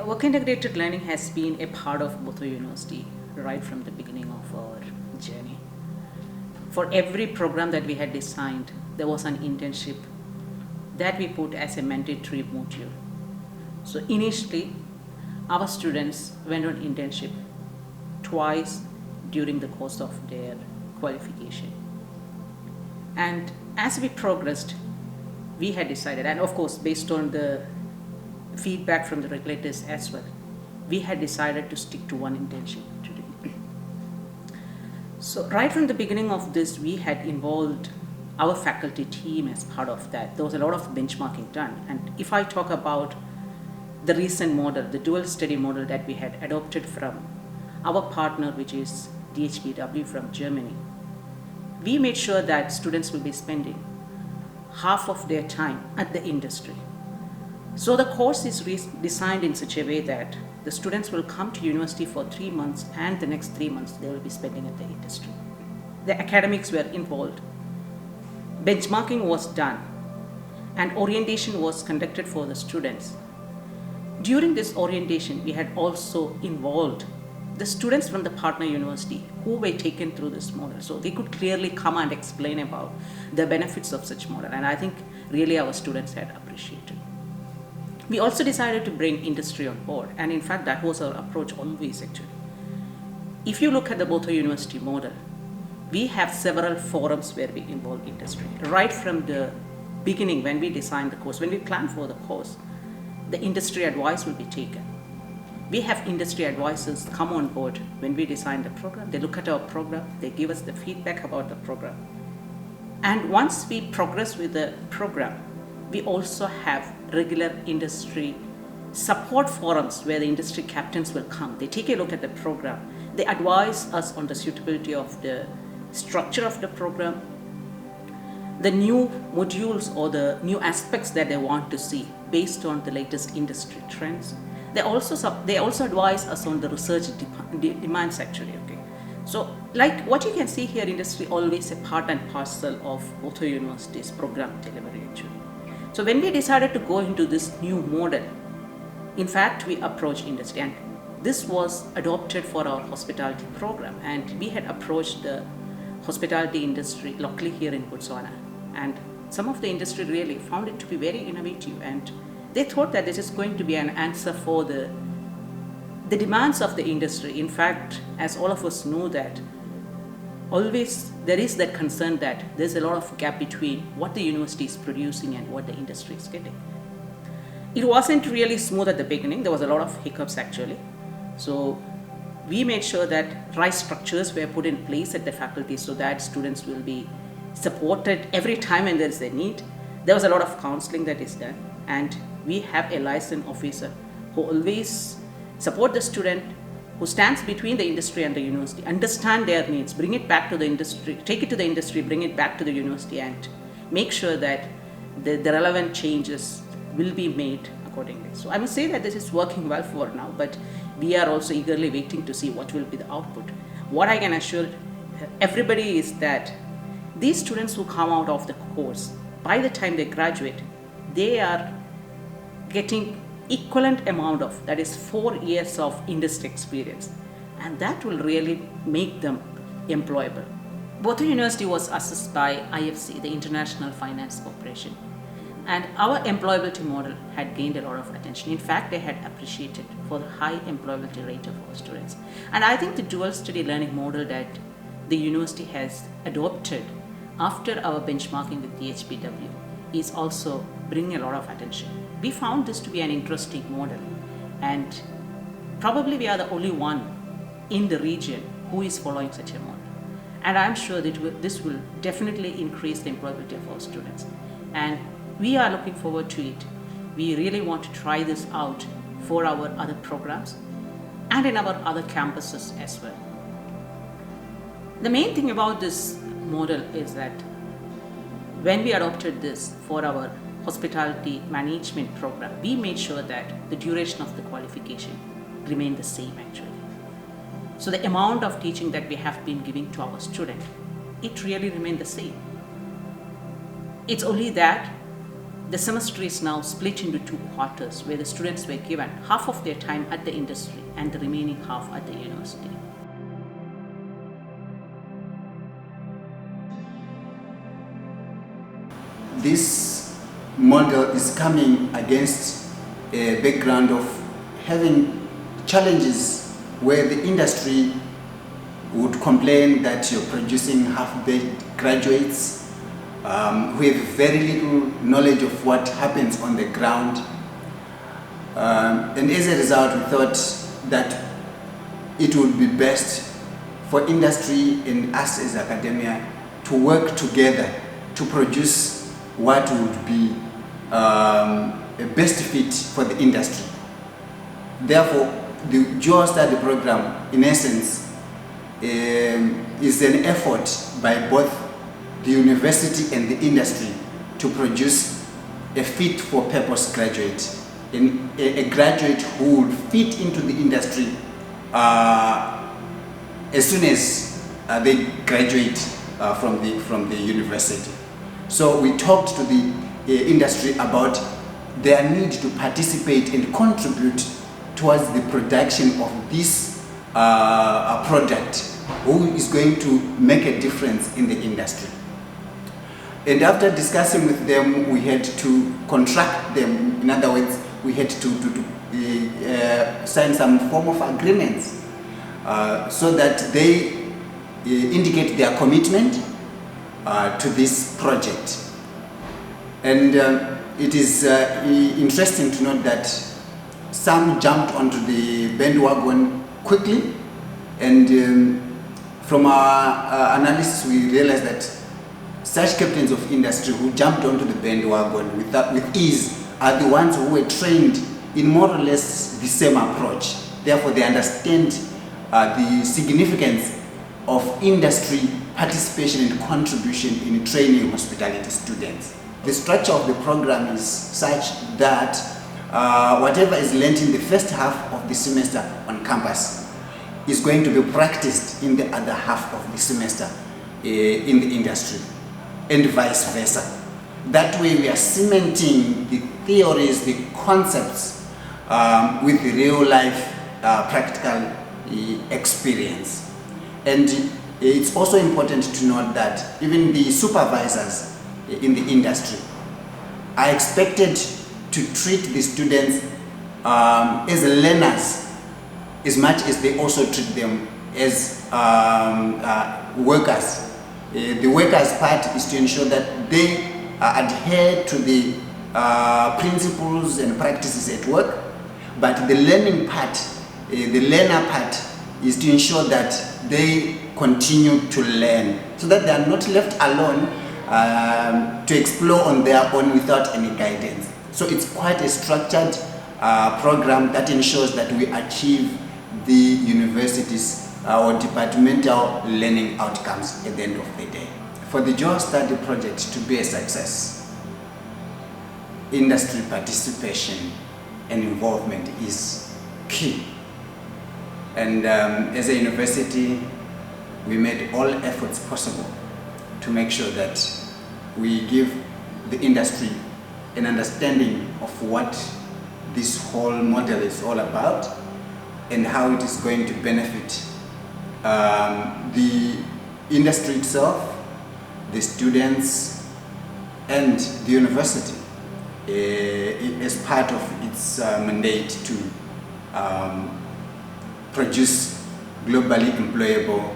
Work integrated learning has been a part of Botho University right from the beginning of our journey. For every program that we had designed, there was an internship that we put as a mandatory module. So initially, our students went on internship twice during the course of their qualification. And as we progressed, we had decided, and of course, based on the feedback from the regulators as well, we had decided to stick to one internship today. So right from the beginning of this, we had involved our faculty team as part of that. There was a lot of benchmarking done. And if I talk about the recent model, the dual study model that we had adopted from our partner, which is DHBW from Germany, we made sure that students will be spending half of their time at the industry. So the course is designed in such a way that the students will come to university for 3 months, and the next 3 months they will be spending at the industry. The academics were involved, benchmarking was done, and orientation was conducted for the students. During this orientation, we had also involved the students from the partner university who were taken through this model, so they could clearly come and explain about the benefits of such model, and I think really our students had appreciated. We also decided to bring industry on board, and in fact that was our approach always actually. If you look at the Botho University model, we have several forums where we involve industry. Right from the beginning, when we designed the course, when we planned for the course, the industry advice will be taken. We have industry advisors come on board when we design the program. They look at our program, they give us the feedback about the program. And once we progress with the program, we also have regular industry support forums where the industry captains will come. They take a look at the program. They advise us on the suitability of the structure of the program, the new modules or the new aspects that they want to see based on the latest industry trends. They also advise us on the research demands actually. Okay, so like what you can see here, industry always a part and parcel of Botho University's program delivery actually. So when we decided to go into this new model, in fact we approached industry, and this was adopted for our hospitality program, and we had approached the hospitality industry locally here in Botswana, and some of the industry really found it to be very innovative, and they thought that this is going to be an answer for the demands of the industry. In fact, as all of us know that always there is that concern that there's a lot of gap between what the university is producing and what the industry is getting. It wasn't really smooth at the beginning. There was a lot of hiccups actually. So we made sure that right structures were put in place at the faculty so that students will be supported every time when there's a need. There was a lot of counseling that is done, and we have a licensed officer who always support the student, who stands between the industry and the university, understand their needs, bring it back to the industry, take it to the industry, bring it back to the university, and make sure that the relevant changes will be made accordingly. So I must say that this is working well for now, but we are also eagerly waiting to see what will be the output. What I can assure everybody is that these students who come out of the course, by the time they graduate, they are getting equivalent amount of, that is 4 years of industry experience, and that will really make them employable. Botho University was assessed by IFC, the International Finance Corporation, and our employability model had gained a lot of attention. In fact, they had appreciated for the high employability rate of our students. And I think the dual study learning model that the university has adopted after our benchmarking with DHBW is also bringing a lot of attention. We found this to be an interesting model, and probably we are the only one in the region who is following such a model. And I'm sure that this will definitely increase the employability of our students. And we are looking forward to it. We really want to try this out for our other programs and in our other campuses as well. The main thing about this model is that when we adopted this for our hospitality management program, we made sure that the duration of the qualification remained the same actually. So the amount of teaching that we have been giving to our student, it really remained the same. It's only that The semester is now split into 2 quarters where the students were given half of their time at the industry and the remaining half at the university. This model is coming against a background of having challenges where the industry would complain that you're producing half-baked graduates who have very little knowledge of what happens on the ground. And as a result, we thought that it would be best for industry and us as academia to work together to produce what would be a best fit for the industry. Therefore, the dual study program, in essence, is an effort by both the university and the industry to produce a fit for purpose graduate, a graduate who would fit into the industry as soon as they graduate from the university. So we talked to the industry about their need to participate and contribute towards the production of this product who is going to make a difference in the industry. And after discussing with them, we had to contract them. In other words, we had to sign some form of agreements so that they indicate their commitment to this project. And it is interesting to note that some jumped onto the bandwagon quickly, and from our analysis we realized that such captains of industry who jumped onto the bandwagon with ease are the ones who were trained in more or less the same approach. Therefore, they understand the significance of industry participation and contribution in training hospitality students. The structure of the program is such that whatever is learned in the first half of the semester on campus is going to be practiced in the other half of the semester in the industry, and vice versa. That way we are cementing the theories, the concepts with the real life practical experience. And it's also important to note that even the supervisors in the industry are expected to treat the students as learners as much as they also treat them as workers. The workers' part is to ensure that they adhere to the principles and practices at work, but the learning part, the learner part, is to ensure that they continue to learn so that they are not left alone to explore on their own without any guidance. So it's quite a structured program that ensures that we achieve the university's or departmental learning outcomes at the end of the day. For the dual study project to be a success, industry participation and involvement is key. And as a university, we made all efforts possible to make sure that we give the industry an understanding of what this whole model is all about and how it is going to benefit the industry itself, the students, and the university as part of its mandate to produce globally employable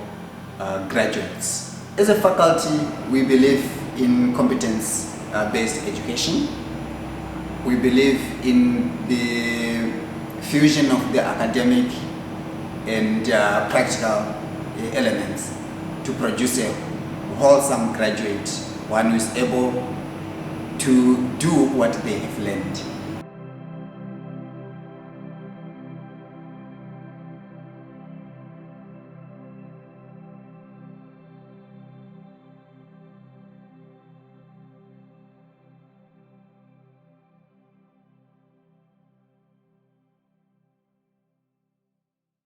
graduates. As a faculty, we believe in competence-based education. We believe in the fusion of the academic and practical elements to produce a wholesome graduate, one who is able to do what they have learned.